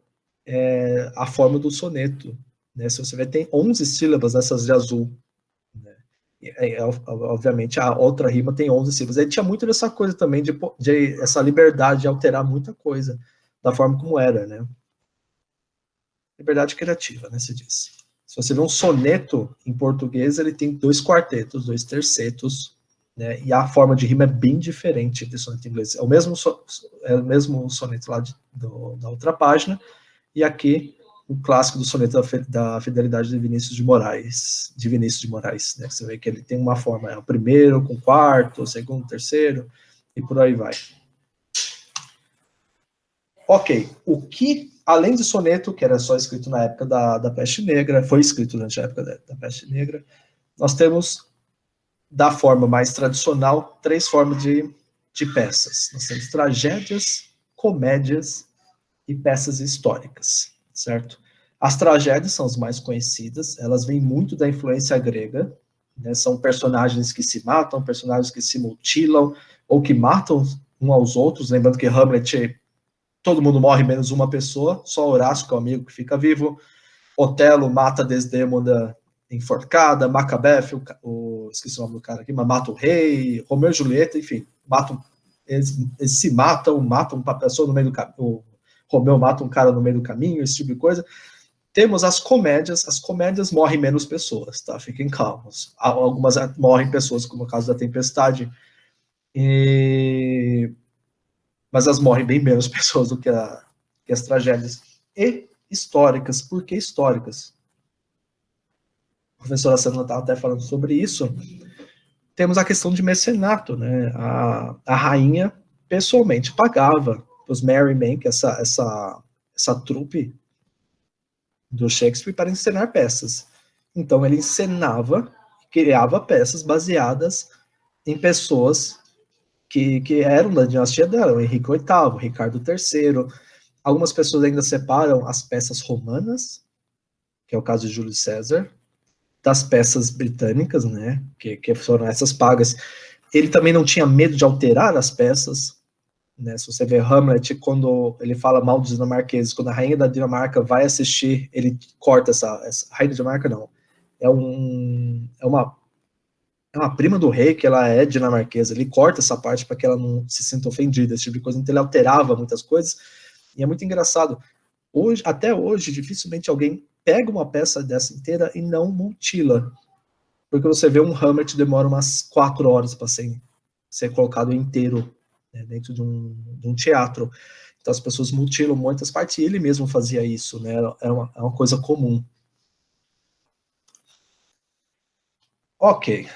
a forma do soneto. Né? Se você ver, tem 11 sílabas nessas de azul. Obviamente a outra rima tem 11 sílabas. Aí tinha muito dessa coisa também, de essa liberdade de alterar muita coisa, da forma como era, né? Liberdade criativa, né, se diz. Se você vê um soneto em português, ele tem 2 quartetos, 2 tercetos, né? E a forma de rima é bem diferente do soneto em inglês. É o mesmo soneto lá da outra página, e aqui o clássico do soneto da fidelidade de Vinícius de Moraes, né? Você vê que ele tem uma forma, o primeiro com o quarto, o segundo, o terceiro, e por aí vai. Ok, o que, além do soneto, que era só escrito na época da Peste Negra, foi escrito durante a época da Peste Negra, nós temos, da forma mais tradicional, 3 formas de peças. Nós temos tragédias, comédias e peças históricas, certo? As tragédias são as mais conhecidas, elas vêm muito da influência grega, né? São personagens que se matam, personagens que se mutilam, ou que matam um aos outros, lembrando que Hamlet, todo mundo morre menos uma pessoa, só Horácio, que é o amigo que fica vivo, Otelo mata Desdémona enforcada, Macbeth, esqueci o nome do cara aqui, mas mata o rei, Romeu e Julieta, enfim, eles se matam uma pessoa no meio do caminho, Romeu mata um cara no meio do caminho, esse tipo de coisa. Temos as comédias morrem menos pessoas, tá? Fiquem calmos. Algumas morrem pessoas, como o caso da Tempestade, mas elas morrem bem menos pessoas do que as tragédias. E históricas. Por que históricas? A professora Sandra estava até falando sobre isso. Temos a questão de mecenato, né? A rainha pessoalmente pagava os Merrymen, que é essa trupe do Shakespeare, para encenar peças. Então ele encenava, criava peças baseadas em pessoas que eram da dinastia dela, o Henrique VIII, o Ricardo III. Algumas pessoas ainda separam as peças romanas, que é o caso de Júlio César, das peças britânicas, né, que foram essas pagas. Ele também não tinha medo de alterar as peças, né? Se você vê Hamlet, quando ele fala mal dos dinamarqueses, quando a rainha da Dinamarca vai assistir, ele corta essa rainha da Dinamarca, não. É uma prima do rei, que ela é dinamarquesa, ele corta essa parte para que ela não se sinta ofendida, esse tipo de coisa, então ele alterava muitas coisas, e é muito engraçado. Até hoje, dificilmente alguém pega uma peça dessa inteira e não mutila, porque você vê um Hamlet demora umas 4 horas para ser colocado inteiro, né, dentro de um teatro. Então as pessoas mutilam muitas partes, e ele mesmo fazia isso, né, é uma coisa comum. Ok.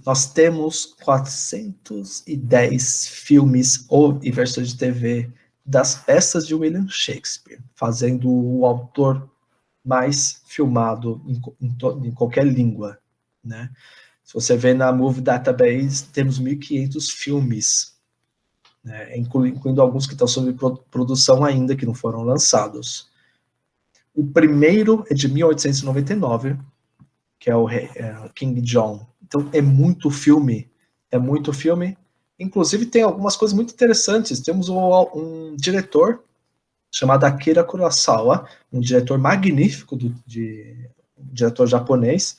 Nós temos 410 filmes e versões de TV das peças de William Shakespeare, fazendo o autor mais filmado em qualquer língua, né? Se você vê na Movie Database, temos 1.500 filmes, né? Incluindo alguns que estão sob produção ainda, que não foram lançados. O primeiro é de 1899, que é o King John. Então, é muito filme. Inclusive, tem algumas coisas muito interessantes. Temos um diretor chamado Akira Kurosawa, um diretor magnífico, um diretor japonês,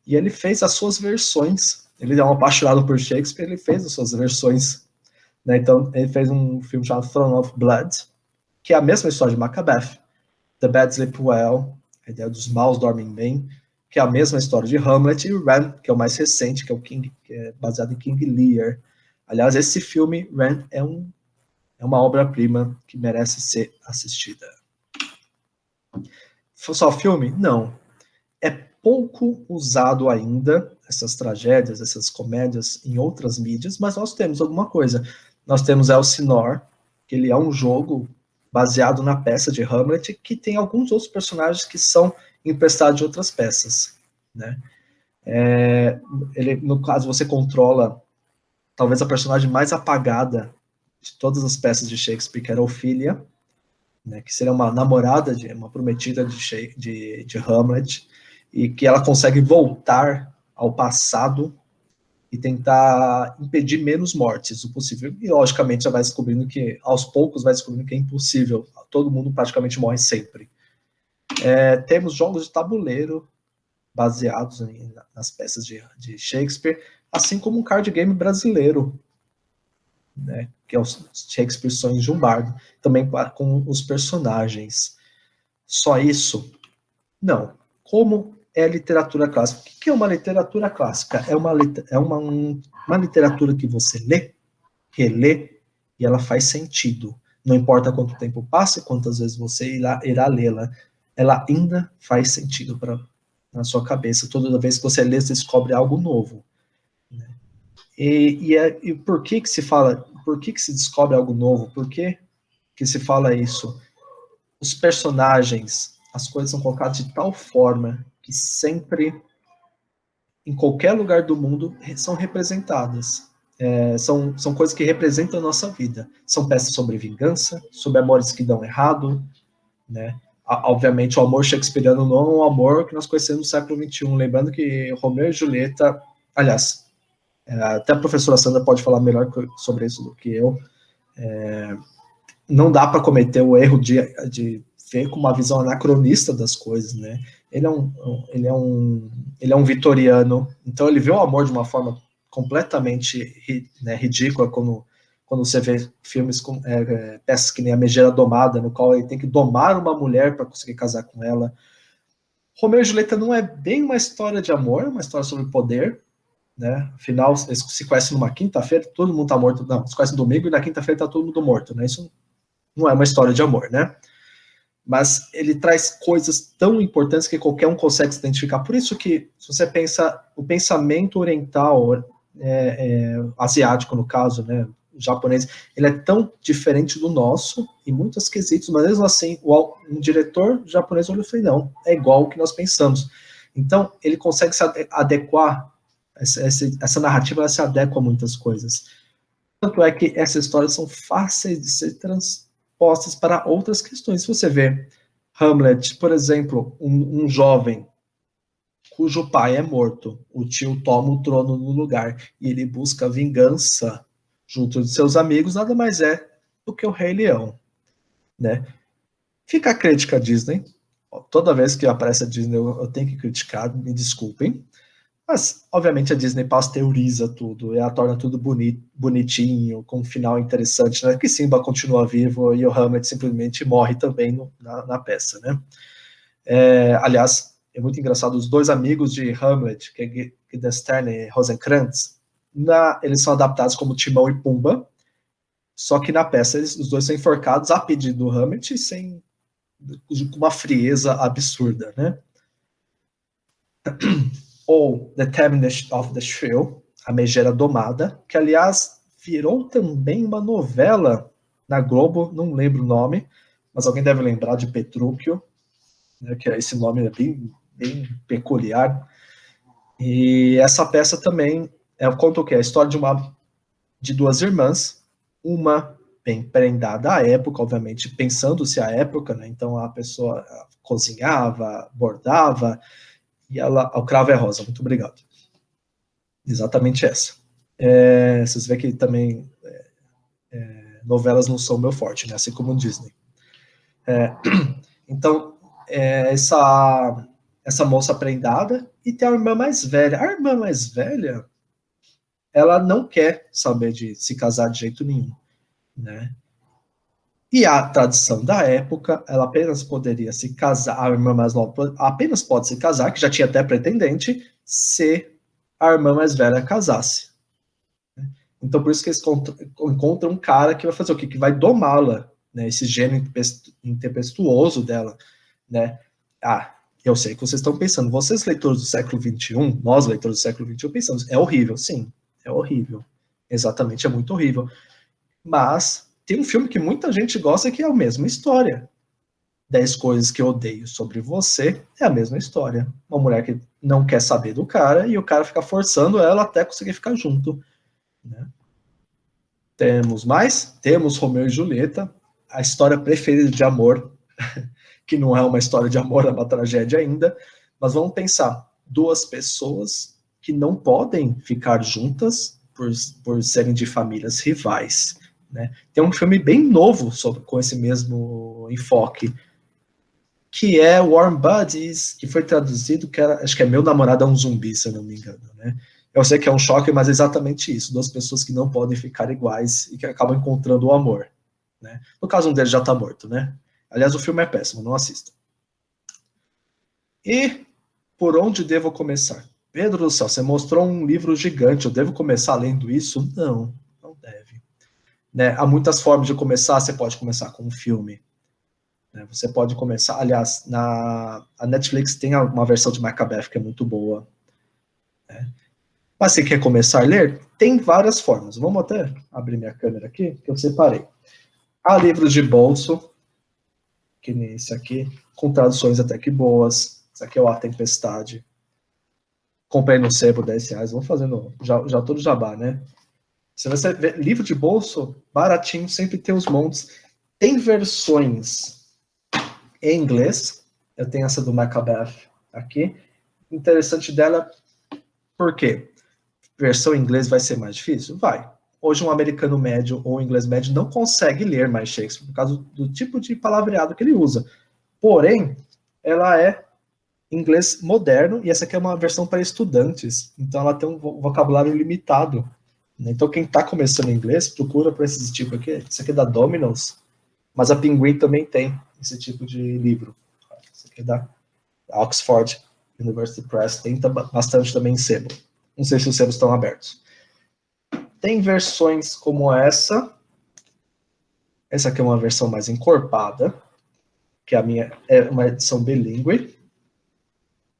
e ele fez as suas versões. Ele é um apaixonado por Shakespeare, ele fez as suas versões. Né? Então, ele fez um filme chamado Throne of Blood, que é a mesma história de Macbeth, The Bad Sleep Well, a ideia dos maus dormem bem, que é a mesma história de Hamlet, e Ran, que é o mais recente, que é baseado em King Lear. Aliás, esse filme, Ran, é uma obra-prima que merece ser assistida. Só filme? Não. É pouco usado ainda, essas tragédias, essas comédias, em outras mídias, mas nós temos alguma coisa. Nós temos Elsinore, que ele é um jogo baseado na peça de Hamlet, que tem alguns outros personagens que são emprestados de outras peças, né? No caso, você controla talvez a personagem mais apagada de todas as peças de Shakespeare, que era Ophelia, né, que seria uma namorada, uma prometida de Hamlet, e que ela consegue voltar ao passado e tentar impedir menos mortes o possível. E, logicamente, já vai descobrindo que, aos poucos, vai descobrindo que é impossível. Todo mundo praticamente morre sempre. Temos jogos de tabuleiro baseados nas peças de Shakespeare, assim como um card game brasileiro, né, que é o Shakespeare Sonhos de um Bardo, também com os personagens. Só isso? Não. Como é literatura clássica? O que é uma literatura clássica? É uma literatura que você lê, relê, e ela faz sentido. Não importa quanto tempo passe, quantas vezes você irá lê-la, ela ainda faz sentido na sua cabeça. Toda vez que você lê, você descobre algo novo. Né? E por que se fala, por que se descobre algo novo? Por que se fala isso? Os personagens, as coisas são colocadas de tal forma que sempre, em qualquer lugar do mundo, são representadas. São coisas que representam a nossa vida. São peças sobre vingança, sobre amores que dão errado, né? Obviamente, o amor shakespeariano não é um amor que nós conhecemos no século XXI. Lembrando que Romeu e Julieta, aliás, até a professora Sandra pode falar melhor sobre isso do que eu, não dá para cometer o erro de ver com uma visão anacronista das coisas, né? Ele é um vitoriano, então ele vê o amor de uma forma completamente ridícula quando você vê filmes com peças que nem A Megera Domada, no qual ele tem que domar uma mulher para conseguir casar com ela. Romeu e Julieta não é bem uma história de amor, é uma história sobre poder, né? Afinal, eles se conhecem numa quinta-feira, todo mundo tá morto. Não, se conhecem no domingo e na quinta-feira tá todo mundo morto, né? Isso não é uma história de amor, né? Mas ele traz coisas tão importantes que qualquer um consegue se identificar. Por isso que, se você pensa, o pensamento oriental, asiático no caso, né, japonês, ele é tão diferente do nosso, em muitos quesitos, mas mesmo assim, um diretor japonês olha e fala, não, é igual o que nós pensamos. Então, ele consegue se adequar, essa narrativa ela se adequa a muitas coisas. Tanto é que essas histórias são fáceis de ser transpostas para outras questões. Se você vê Hamlet, por exemplo, um jovem cujo pai é morto, o tio toma o trono no lugar e ele busca vingança junto de seus amigos, nada mais é do que o Rei Leão, né? Fica a crítica à Disney. Toda vez que aparece a Disney eu tenho que criticar, me desculpem. Mas, obviamente, a Disney pasteuriza tudo, ela torna tudo bonitinho, com um final interessante, né? Que Simba continua vivo e o Hamlet simplesmente morre também na peça, né? Aliás, é muito engraçado, os dois amigos de Hamlet, que é Guildenstern e Rosencrantz, eles são adaptados como Timão e Pumba, só que na peça os dois são enforcados a pedido do Hamlet com uma frieza absurda, né? ou The Taming of the Shrew, A Megera Domada, que, aliás, virou também uma novela na Globo, não lembro o nome, mas alguém deve lembrar de Petrúquio, né, que esse nome é bem peculiar. E essa peça também conta o quê? A história de duas irmãs, uma bem prendada à época, obviamente, pensando-se à época, né? Então a pessoa cozinhava, bordava, e ela... O cravo é rosa, muito obrigado. Exatamente essa. Vocês veem que também novelas não são meu forte, né? Assim como o Disney. Então, essa moça prendada, e tem a irmã mais velha. A irmã mais velha, ela não quer saber de se casar de jeito nenhum, né? E a tradição da época, ela apenas poderia se casar, a irmã mais nova apenas pode se casar, que já tinha até pretendente, se a irmã mais velha casasse. Então, por isso que eles encontram um cara que vai fazer o quê? Que vai domá-la, né? Esse gênio intempestuoso dela, né? Eu sei que vocês estão pensando, vocês leitores do século XXI, nós leitores do século XXI, pensamos, é horrível, sim, é horrível. Exatamente, é muito horrível. Mas tem um filme que muita gente gosta que é a mesma história. 10 Coisas que Eu Odeio Sobre Você é a mesma história. Uma mulher que não quer saber do cara e o cara fica forçando ela até conseguir ficar junto. Né? Temos mais? Temos Romeu e Julieta, a história preferida de amor, que não é uma história de amor, é uma tragédia ainda, mas vamos pensar, duas pessoas que não podem ficar juntas por serem de famílias rivais. Né? Tem um filme bem novo com esse mesmo enfoque, que é Warm Bodies, que foi traduzido, acho que é Meu Namorado é um Zumbi, se eu não me engano. Né? Eu sei que é um choque, mas é exatamente isso, duas pessoas que não podem ficar iguais e que acabam encontrando o amor. Né? No caso, um deles já está morto, né? Aliás, o filme é péssimo, não assista. E por onde devo começar? Pedro do céu, você mostrou um livro gigante, eu devo começar lendo isso? Não, não deve. Né? Há muitas formas de começar, você pode começar com um filme. Né? Você pode começar, aliás, a Netflix tem uma versão de Macbeth que é muito boa. Né? Mas você quer começar a ler? Tem várias formas. Vamos até abrir minha câmera aqui, que eu separei. Há livros de bolso, que nem esse aqui, com traduções até que boas. Esse aqui é o A Tempestade. Comprei no sebo, R$10. Vamos fazendo já todo jabá, né? Se você vê livro de bolso, baratinho, sempre tem os montes. Tem versões em inglês. Eu tenho essa do Macbeth aqui. Interessante dela, por quê? Versão em inglês vai ser mais difícil? Vai. Hoje um americano médio ou um inglês médio não consegue ler mais Shakespeare por causa do tipo de palavreado que ele usa. Porém, ela é inglês moderno e essa aqui é uma versão para estudantes. Então ela tem um vocabulário limitado. Então quem está começando inglês, procura por esse tipo aqui. Isso aqui é da Domino's, mas a Penguin também tem esse tipo de livro. Isso aqui é da Oxford University Press, tem bastante também em sebo. Não sei se os sebos estão abertos. Tem versões como essa. Essa aqui é uma versão mais encorpada, que a minha é uma edição bilíngue.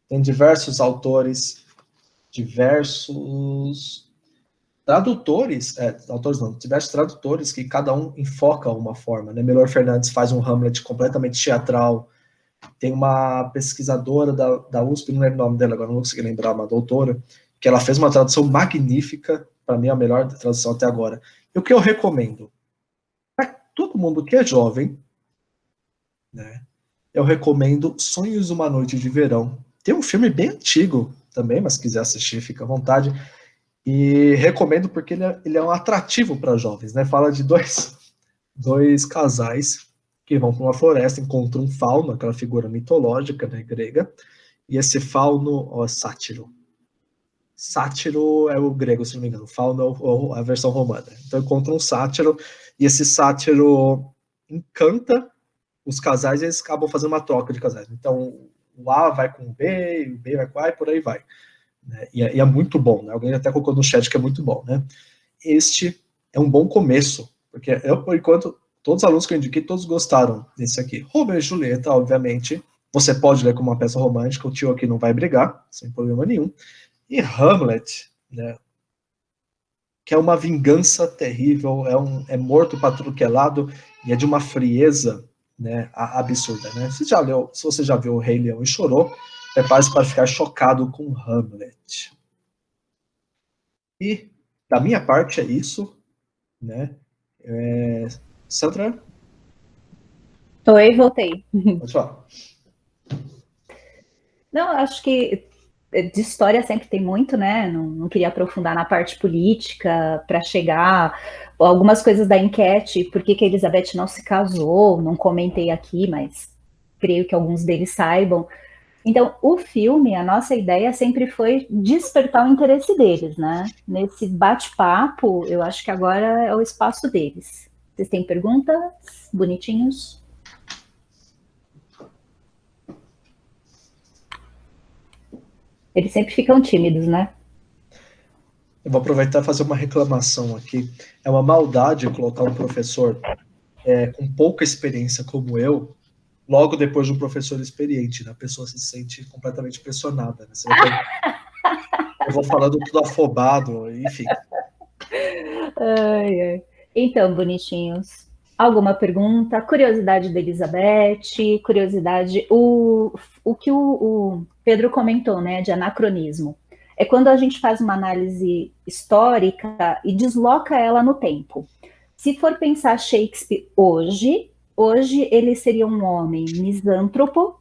Tem diversos autores, diversos diversos tradutores que cada um enfoca uma forma. Né? Melhor Fernandes faz um Hamlet completamente teatral. Tem uma pesquisadora da USP, não lembro o nome dela agora, não vou conseguir lembrar, uma doutora, que ela fez uma tradução magnífica, para mim a melhor tradução até agora. E o que eu recomendo? Para todo mundo que é jovem, né, eu recomendo Sonhos de uma Noite de Verão. Tem um filme bem antigo também, mas se quiser assistir, fica à vontade. E recomendo porque ele é um atrativo para jovens. Né? Fala de dois casais que vão para uma floresta, encontram um fauno, aquela figura mitológica, né, grega, e esse fauno, sátiro. Sátiro é o grego, se não me engano, fauno é a versão romana. Então encontram um sátiro, e esse sátiro encanta os casais e eles acabam fazendo uma troca de casais. Então o A vai com o B, e o B vai com o A, e por aí vai. Né? E é muito bom, né? Alguém até colocou no chat que é muito bom, né? Este é um bom começo, porque eu, por enquanto, todos os alunos que eu indiquei, todos gostaram desse aqui. Romeu e Julieta, obviamente, Você pode ler como uma peça romântica, o tio aqui não vai brigar, sem problema nenhum. E Hamlet, né, que é uma vingança terrível, é morto para tudo que é lado, e é de uma frieza, né, absurda. Né? Se você já viu O Rei Leão e chorou, prepare-se para ficar chocado com Hamlet. E, da minha parte, é isso. Né? Sandra? Oi, voltei. Pode falar. Não, acho que de história sempre tem muito, né? Não queria aprofundar na parte política para chegar algumas coisas da enquete, por que a Elizabeth não se casou, não comentei aqui, mas creio que alguns deles saibam. Então, o filme, a nossa ideia sempre foi despertar o interesse deles, né? Nesse bate-papo, eu acho que agora é o espaço deles. Vocês têm perguntas? Bonitinhos? Eles sempre ficam tímidos, né? Eu vou aproveitar e fazer uma reclamação aqui. É uma maldade colocar um professor com pouca experiência como eu, logo depois de um professor experiente, né? A pessoa se sente completamente pressionada. Né? Eu vou falando tudo afobado, enfim. Ai, ai. Então, bonitinhos, alguma pergunta? Curiosidade da Elizabeth, curiosidade. O que o Pedro comentou, né, de anacronismo. É quando a gente faz uma análise histórica e desloca ela no tempo. Se for pensar Shakespeare hoje ele seria um homem misântropo,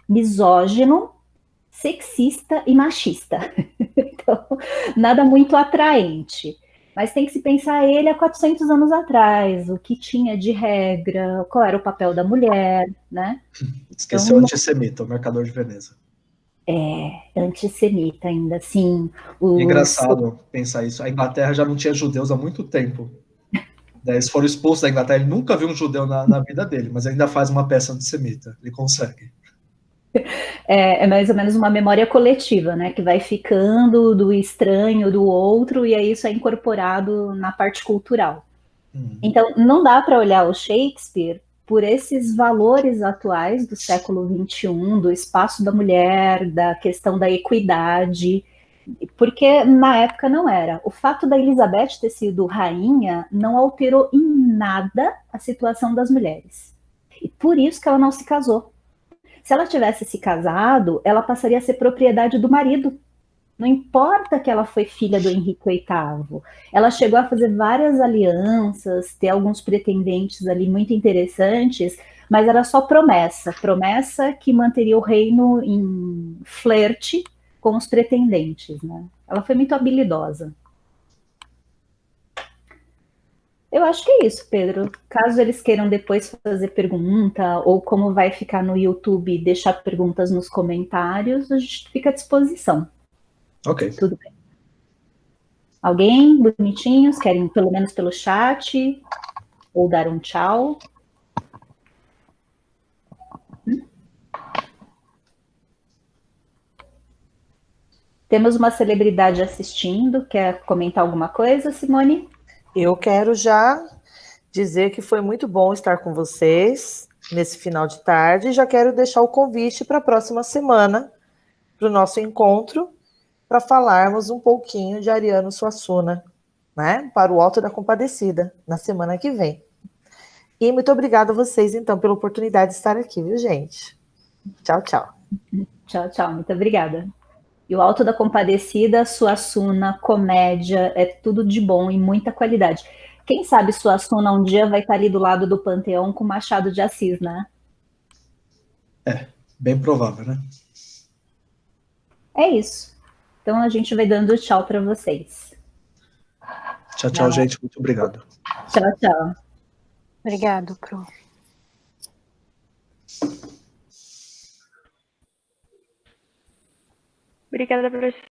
misógino, sexista e machista. Então, nada muito atraente. Mas tem que se pensar ele há 400 anos atrás, o que tinha de regra, qual era o papel da mulher, né? Esqueceu o Então, antissemita, o Mercador de Veneza. Antissemita ainda, assim. É engraçado pensar isso. A Inglaterra já não tinha judeus há muito tempo. Daí eles foram expulsos da Inglaterra. Ele nunca viu um judeu na vida dele, mas ainda faz uma peça antissemita. Ele consegue. É mais ou menos uma memória coletiva, né? Que vai ficando do estranho, do outro, e aí isso é incorporado na parte cultural. Então, não dá para olhar o Shakespeare por esses valores atuais do século XXI, do espaço da mulher, da questão da equidade, porque na época não era. O fato da Elizabeth ter sido rainha não alterou em nada a situação das mulheres. E por isso que ela não se casou. Se ela tivesse se casado, ela passaria a ser propriedade do marido. Não importa que ela foi filha do Henrique VIII. Ela chegou a fazer várias alianças, ter alguns pretendentes ali muito interessantes, mas era só promessa. Promessa que manteria o reino em flerte com os pretendentes, né? Ela foi muito habilidosa. Eu acho que é isso, Pedro. Caso eles queiram depois fazer pergunta, ou como vai ficar no YouTube, deixar perguntas nos comentários, a gente fica à disposição. Ok. Tudo bem. Alguém, bonitinhos, querem pelo menos pelo chat, ou dar um tchau? Temos uma celebridade assistindo, quer comentar alguma coisa, Simone? Eu quero já dizer que foi muito bom estar com vocês nesse final de tarde. Já quero deixar o convite para a próxima semana, para o nosso encontro, para falarmos um pouquinho de Ariano Suassuna, né? Para o Alto da Compadecida, na semana que vem. E muito obrigada a vocês, então, pela oportunidade de estar aqui, viu, gente? Tchau, tchau. Tchau, tchau, muito obrigada. E o Alto da Compadecida, Suassuna, comédia, é tudo de bom e muita qualidade. Quem sabe Suassuna um dia vai estar ali do lado do Panteão com Machado de Assis, né? Bem provável, né? É isso. Então a gente vai dando tchau para vocês. Tchau, tchau, gente. Muito obrigado. Tchau, tchau. Obrigado, Pro. Obrigada, professor.